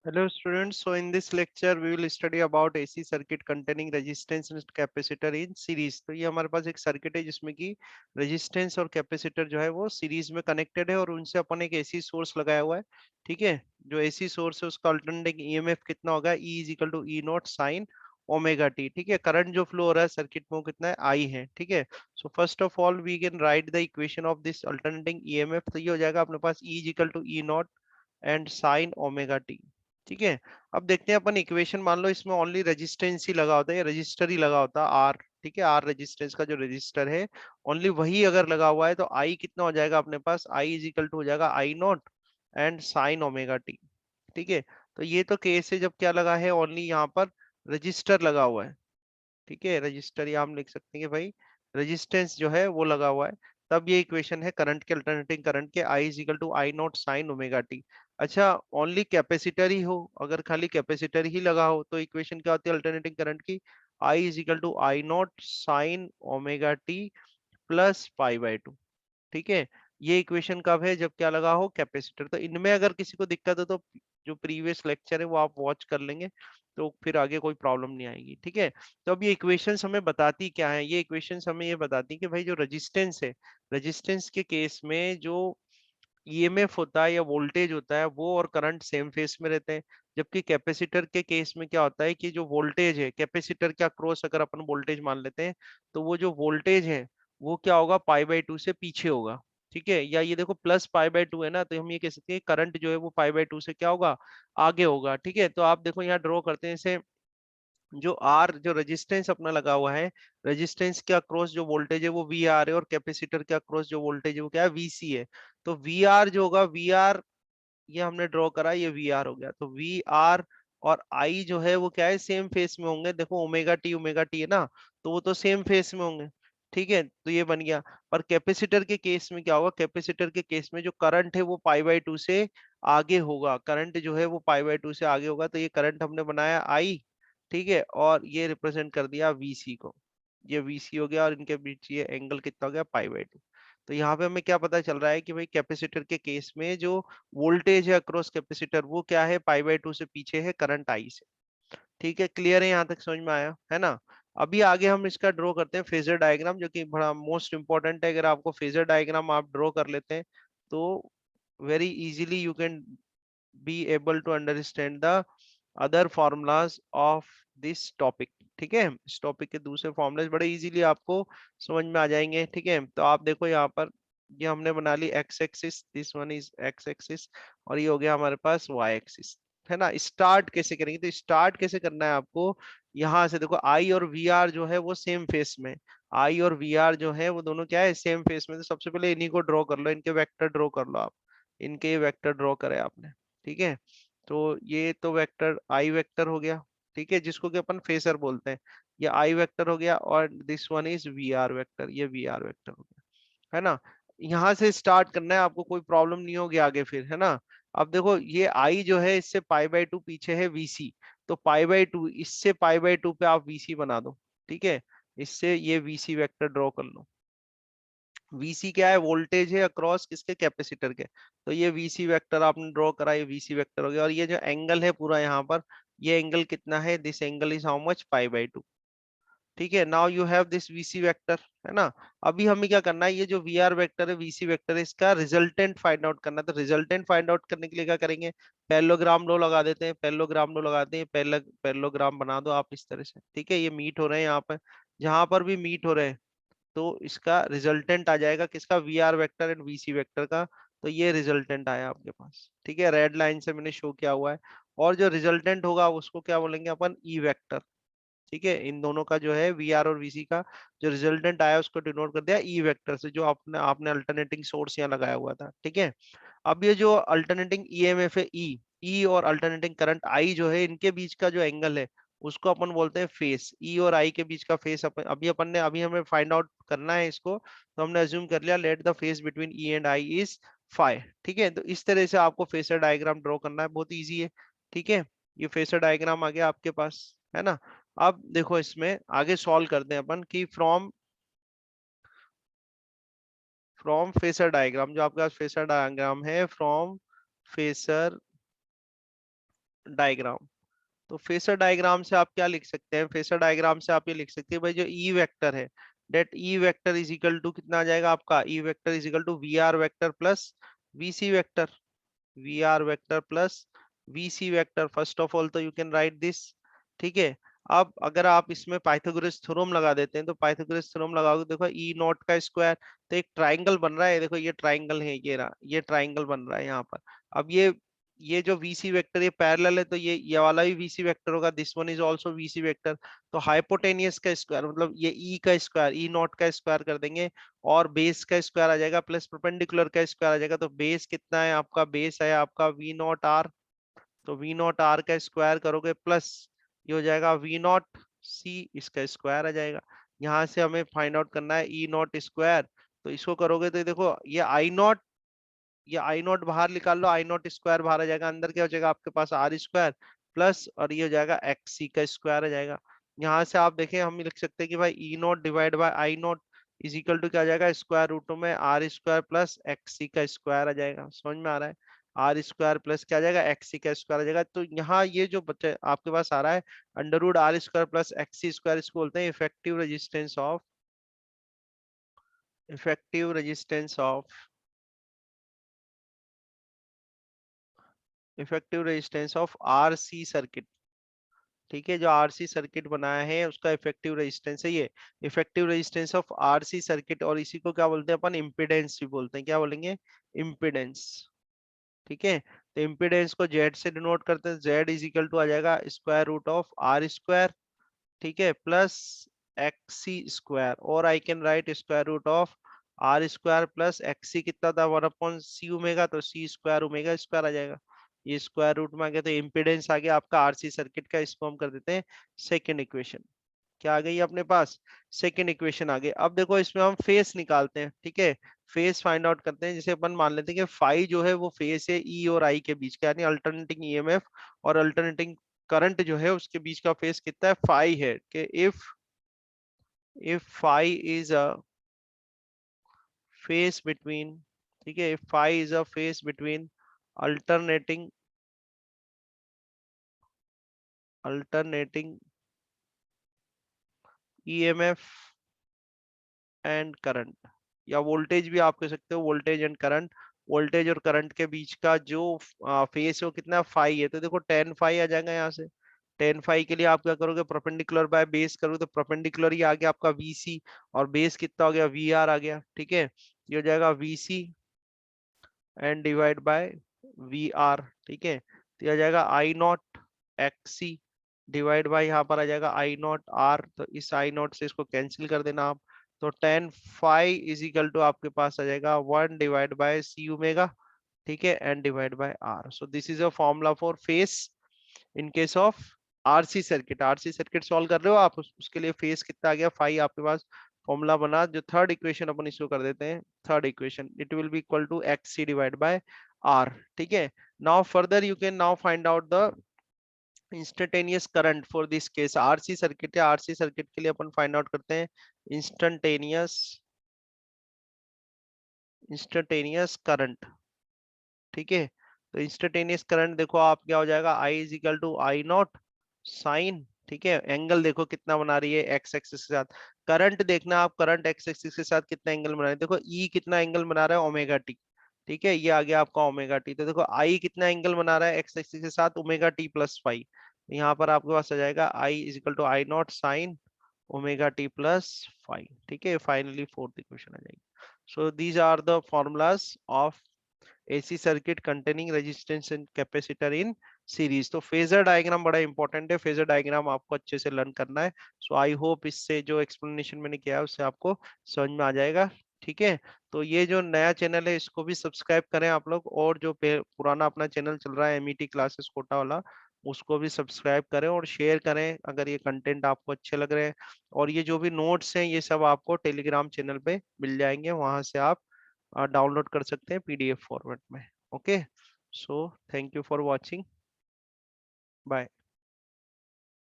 Hello students, so in this lecture we will study about AC circuit containing resistance and capacitor in series। तो ये हमारे पास एक circuit है जिसमें कि रेजिस्टेंस और कैपेसिटर जो है वो सीरीज में कनेक्टेड है और उनसे अपन एक एसी सोर्स लगाया हुआ है। ठीक है, जो एसी सोर्स है उसका अल्टरनेटिंग ईएमएफ कितना होगा, E is equal to E naught sine omega T. ठीक है, करंट जो फ्लो हो रहा है सर्किट में वो कितना है, आई है। ठीक है, so first of all we can write the equation of this alternating EMF. तो ये हो जाएगा अपने पास E is equal to E naught and sine omega T. ठीक है, अब देखते हैं अपन इक्वेशन। मान लो इसमें ओनली रेजिस्टेंस ही लगा होता है या रजिस्टर ही लगा होता है आर। ठीक है, आर रेजिस्टेंस का जो रजिस्टर है ओनली वही अगर लगा हुआ है तो आई कितना हो जाएगा अपने पास, आई इज इक्वल टू हो जाएगा I naught and sine omega T. ठीक है, तो ये तो केस है जब क्या लगा है, ओनली यहाँ पर रजिस्टर लगा हुआ है। ठीक है, रजिस्टर या हम लिख सकते हैं कि भाई रेजिस्टेंस जो है वो लगा हुआ है, तब ये इक्वेशन है करंट के, अल्टरनेटिंग करंट के, I is equal to I naught sine omega T. अच्छा, ओनली कैपेसिटर ही हो, अगर खाली कैपेसिटर ही लगा हो तो इक्वेशन क्या होती है अल्टरनेटिंग करंट की, I is equal to I naught sine omega T plus pi by two. ठीक है, ये इक्वेशन कब है, जब क्या लगा हो, कैपेसिटर। तो इनमें अगर किसी को दिक्कत हो तो जो प्रीवियस लेक्चर है वो आप वॉच कर लेंगे, तो फिर आगे कोई प्रॉब्लम नहीं आएगी। ठीक है, तो अब ये इक्वेशंस हमें बताती क्या है, ये इक्वेशंस हमें ये बताती कि भाई जो रेजिस्टेंस है, रेजिस्टेंस के केस में जो ईएमएफ होता है या वोल्टेज होता है वो और करंट सेम फेस में रहते हैं। जबकि कैपेसिटर के केस में क्या होता है कि जो वोल्टेज है कैपेसिटर के अक्रॉस अगर अपन वोल्टेज मान लेते हैं तो वो जो वोल्टेज है वो क्या होगा, पाई बाई टू से पीछे होगा। ठीक है, या ये देखो प्लस पाई बाई टू है ना, तो हम ये कह सकते हैं करंट जो है वो पाई बाई टू से क्या होगा, आगे होगा। ठीक है, तो आप देखो यहाँ ड्रॉ करते हैं इसे, जो आर जो रेजिस्टेंस अपना लगा हुआ है, रेजिस्टेंस के अक्रॉस जो वोल्टेज है वो वी आर है और कैपेसिटर के अक्रॉस जो वोल्टेज है वो क्या है, वीसी है। तो वी आर जो होगा, वी आर ये हमने ड्रॉ करा, ये वी आर हो गया। तो वी आर और आई जो है वो क्या है, सेम फेस में होंगे। देखो ओमेगा टी है ना, तो वो तो सेम फेस में होंगे। ठीक है, तो ये बन गया। पर कैपेसिटर के केस में क्या होगा, कैपेसिटर के केस में जो करंट है वो पाई बाई टू से आगे होगा, करंट जो है वो पाई बाई टू से आगे होगा। तो ये करंट हमने बनाया आई। ठीक है, और ये रिप्रेजेंट कर दिया वीसी को, ये वीसी हो गया और इनके बीच ये एंगल कितना हो गया, पाई बाई टू। तो यहाँ पे हमें क्या पता चल रहा है कि भाई कैपेसिटर के केस में जो वोल्टेज है अक्रॉस कैपेसिटर वो क्या है, पाई बाई टू से पीछे है करंट आई से। ठीक है, क्लियर है, यहाँ तक समझ में आया है ना। अभी आगे हम इसका ड्रॉ करते हैं फेजर डायग्राम, जो कि बड़ा मोस्ट इंपॉर्टेंट है। अगर आपको फेजर डायग्राम आप ड्रॉ कर लेते हैं तो very easily you can be able to understand the other formulas of this topic. ठीक है, इस टॉपिक के दूसरे फॉर्मूलाज बड़े इजीली आपको समझ में आ जाएंगे। ठीक है, तो आप देखो यहाँ पर ये हमने बना ली X axis, this one is X axis, और ये हो गया हमारे पास वाई एक्सिस। है ना, स्टार्ट कैसे करेंगे, तो स्टार्ट कैसे करना है आपको, यहाँ से देखो आई और वी आर जो है वो सेम फेस में, आई और वी आर जो है वो दोनों क्या है, सेम फेस में। तो सबसे पहले इन्हीं को ड्रॉ कर लो, इनके वेक्टर ड्रॉ कर लो आप, इनके वेक्टर ड्रॉ करे आपने। ठीक है, तो ये तो वेक्टर आई वेक्टर हो गया। ठीक है, जिसको कि अपन फेसर बोलते हैं, ये आई वेक्टर हो गया, और this one is V R vector, ये वी आर वेक्टर हो गया। है ना, यहाँ से स्टार्ट करना है आपको, कोई प्रॉब्लम नहीं होगी आगे फिर। है ना, अब देखो ये आई जो है इससे पाई बाई टू पीछे है वीसी, तो पाई बाई टू इससे पाई बाई टू पे आप वीसी बना दो। ठीक है, इससे ये वीसी वेक्टर ड्रॉ कर लो। वीसी क्या है, वोल्टेज है अक्रॉस किसके, कैपेसिटर के। तो ये वीसी वेक्टर आपने ड्रॉ करा, ये वीसी वेक्टर हो गया। और ये जो एंगल है पूरा यहाँ पर, ये एंगल कितना है, this angle is how much, pi by two. ठीक है, now you have this VC vector. है ना, अभी हमें क्या करना है, ये जो वी आर वेक्टर है, वीसी वेक्टर है, इसका रिजल्टेंट फाइंड आउट करना है। तो रिजल्टेंट फाइंड आउट करने के लिए क्या करेंगे, पैरेललोग्राम लो लगा देते हैं, पैरेललोग्राम लो लगाते हैं, पैरेललोग्राम बना दो आप इस तरह से। ठीक है, ये मीट हो रहे हैं यहाँ पर, जहां पर भी मीट हो रहे हैं तो इसका रिजल्टेंट आ जाएगा किसका, V R vector and V C vector का। तो ये रिजल्टेंट आया आपके पास। ठीक है, रेड लाइन से मैंने शो किया हुआ है। और जो रिजल्टेंट होगा उसको क्या बोलेंगे अपन, ई वेक्टर। ठीक है, इन दोनों का जो है वी आर और वीसी का जो रिजल्टेंट आया उसको डिनोट कर दिया ई वेक्टर से, जो आपने आपने अल्टरनेटिंग सोर्स यहाँ लगाया हुआ था। ठीक है, अब ये जो अल्टरनेटिंग ईएमएफ है ई, ई और अल्टरनेटिंग करंट आई जो है, इनके बीच का जो एंगल है उसको अपन बोलते हैं फेस। ई और आई के बीच का फेस अपन ने अभी हमें फाइंड आउट करना है इसको, तो हमने अज्यूम कर लिया let the phase between E and I is phi. ठीक है, तो इस तरह से आपको फेसर डायग्राम ड्रॉ करना है, बहुत ईजी है। ठीक है, ये फेसर डायग्राम आ गया आपके पास। है ना, अब देखो इसमें आगे सॉल्व करते हैं अपन कि फ्रॉम फ्रॉम फेसर डायग्राम, जो आपके पास फेसर डायग्राम है, फ्रॉम फेसर डायग्राम। तो फेसर डायग्राम से आप क्या लिख सकते हैं, फेसर डायग्राम से आप ये लिख सकते हैं भाई जो ई वेक्टर है, that E vector is equal to कितना आ जाएगा आपका, E vector is equal to V R vector plus V C vector, V R vector plus V C vector. First of all तो यू कैन राइट दिस, ठीक है। अब अगर आप इसमें पाइथागोरस थ्योरम लगा देते हैं, तो पाइथागोरस थ्योरम लगाओगे, देखो ई नॉट का स्क्वायर, तो एक ट्राइंगल बन रहा है, देखो ये ट्राइंगल है, ये रहा, ये ट्राइंगल बन रहा है यहाँ पर। अब ये जो VC वेक्टर ये पैरेलल है, तो ये वाला भी VC वेक्टर होगा, this one is also VC vector. तो हाइपोटेनियस का स्क्वायर मतलब ये ई का स्क्वायर, ई नॉट का स्क्वायर कर देंगे, और बेस का स्क्वायर आ जाएगा प्लस परपेंडिकुलर का स्क्वायर आ जाएगा। तो बेस कितना है आपका, बेस है आपका वी नॉट आर, तो वी नॉट आर का स्क्वायर करोगे प्लस ये हो जाएगा वी नॉट सी, इसका स्क्वायर आ जाएगा। यहाँ से हमें फाइंड आउट करना है ई नॉट स्क्वायर, तो इसको करोगे तो देखो ये आई नॉट, ये आई नॉट बाहर निकाल लो, आई नॉट स्क्वायर बाहर आ जाएगा, अंदर क्या हो जाएगा आपके पास आर स्क्वायर प्लस, और ये हो जाएगा एक्स सी का स्क्वायर आ जाएगा। यहाँ से आप देखें हम लिख सकते हैं कि भाई E naught divide by I naught is equal to क्या आ जाएगा, स्क्वायर रूट में R square plus X C का स्क्वायर आ जाएगा। समझ में आ रहा है, आर स्क्वायर प्लस क्या आ जाएगा, एक्स सी का स्क्वायर आ जाएगा। तो यहाँ ये जो बच्चे आपके पास आ रहा है under root R square plus X C square, इसको बोलते हैं effective resistance of RC circuit. ठीक है, जो आरसी सर्किट बनाया है उसका इफेक्टिव रेजिस्टेंस है ये, effective resistance of RC circuit. और इसी को क्या बोलते हैं अपन, इम्पीडेंस भी बोलते हैं, क्या बोलेंगे, इम्पीडेंस। ठीक है, तो इम्पीडेंस को जेड से डिनोट करते हैं, जेड इज इक्वल टू आ जाएगा square root of R square, ठीक है, प्लस एक्सी स्क्वायर, और I can write square root of R square plus X C कितना था, 1/c ओमेगा, तो सी स्क्वायर ओमेगा स्क्वायर आ जाएगा। ये स्क्वायर रूट में आ गया, तो इम्पीडेंस आ गया आपका आरसी सर्किट का, इसको हम कर देते हैं सेकेंड इक्वेशन। क्या आ गई अपने पास, सेकेंड इक्वेशन आ गई। अब देखो इसमें हम फेस निकालते हैं, ठीक है, फेस फाइंड आउट करते हैं। जैसे अपन मान लेते हैं कि फाई जो है वो फेस है ई और आई के बीच का, यानी अल्टरनेटिंग ईएमएफ और अल्टरनेटिंग करंट जो है उसके बीच का फेस कितना है, फाई है। कि if phi is a phase between, ठीक है, if phi is a phase between alternating alternating EMF and current, या वोल्टेज भी आप कह सकते हो, वोल्टेज एंड करंट, वोल्टेज और करंट के बीच का जो फेस है वो कितना फाई है, तो देखो टेन फाई आ जाएगा यहाँ से। टेन फाई के लिए आप क्या करोगे, परपेंडिकुलर बाय बेस करोगे, तो परपेंडिकुलर ही आ गया आपका वीसी, और बेस कितना हो गया, वी आर आ गया। ठीक है, ये हो जाएगा V C and divide by V R, ठीक है, तो ये आ जाएगा I naught X C divide by, यहाँ पर आ जाएगा आई नॉट आर, तो इस आई नॉट से इसको कैंसिल कर देना आप। तो tan phi is equal to आपके पास आ जाएगा 1/c ओमेगा, ठीक है, and divide by R. So this is a formula for phase in case of RC circuit. RC circuit solve कर रहे हो आप, उसके लिए फेस कितना आ गया, फाई आपके पास फॉर्मूला बना। जो थर्ड इक्वेशन अपन इसको कर देते हैं, third equation it will be equal to X C divide by R. ठीक है, now further you can now find out the instantaneous current for this case. RC circuit है, आरसी सर्किट के लिए अपन find out करते हैं instantaneous instantaneous current. ठीक है, तो इंस्टेंटेनियस करंट देखो आप क्या हो जाएगा, I is equal to I naught sine, ठीक है, एंगल देखो कितना बना रही है एक्स एक्सिस के साथ, करंट देखना आप, करंट एक्स एक्सिस के साथ कितना एंगल बना रही है, देखो ई कितना एंगल बना रहा है, ओमेगा टी। ठीक है, ये आ गया आपका ओमेगा टी। तो देखो आई कितना एंगल बना रहा है एक्स एक्सिस के साथ, ओमेगा टी प्लस फाइव। यहाँ पर आपके पास आ जाएगा I is equal to I naught sine omega T plus five. ठीक है, फाइनली फोर्थ इक्वेशन आ जाएगी। So these are the formulas of AC circuit containing resistance and capacitor in series. तो फेजर डायग्राम बड़ा इंपॉर्टेंट है, phasor diagram आपको अच्छे से लर्न करना है। सो आई होप इससे जो एक्सप्लेनेशन मैंने किया है उससे आपको समझ में आ जाएगा। ठीक है, तो ये जो नया चैनल है इसको भी सब्सक्राइब करें आप लोग, और जो पुराना अपना चैनल चल रहा है MET क्लासेस कोटा वाला, उसको भी सब्सक्राइब करें और शेयर करें अगर ये कंटेंट आपको अच्छे लग रहे हैं। और ये जो भी नोट्स हैं ये सब आपको टेलीग्राम चैनल पे मिल जाएंगे, वहां से आप डाउनलोड कर सकते हैं PDF फॉर्मेट में। Okay, so thank you for watching, bye.